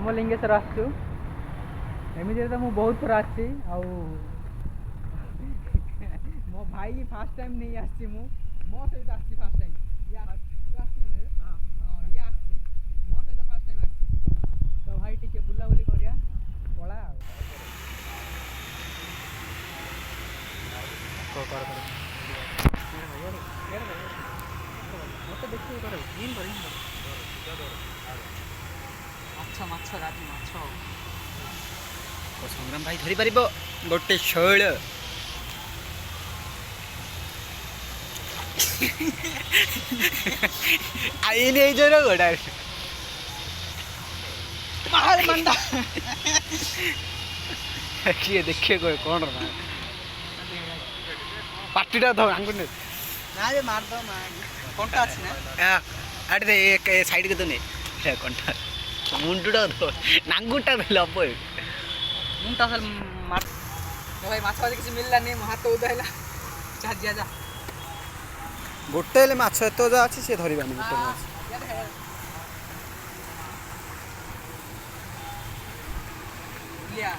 रामलिंगेश्वर आसचु एमती तो मुझे बहुत थर आसी मो भाई फास्ट टाइम नहीं आसी मो सहित आसी फास्ट टाइम ये मो सहित फास्ट टाइम आसी तो भाई टिके बुलाबुली करिया पळा मत देखिए माछ राजी माछ संग्राम भाई धरी पार गोटे शैल आईने जोर गोड़ा मंडा किए देखिए कोई कौन पार्टीटा दो आंगुने ना ये मार दो कंटा अच्छी ना अरे एक साइड के तो नहीं कंटा मुंडुटा दो नांगुटा दे लब मुंडा सल मार तो भाई माछ वाली किसी मिलला नहीं हाथ तो उदाइला जा जा जा गोटे ले माछ एतो जा अछि से धरिबानी गोटे माछ या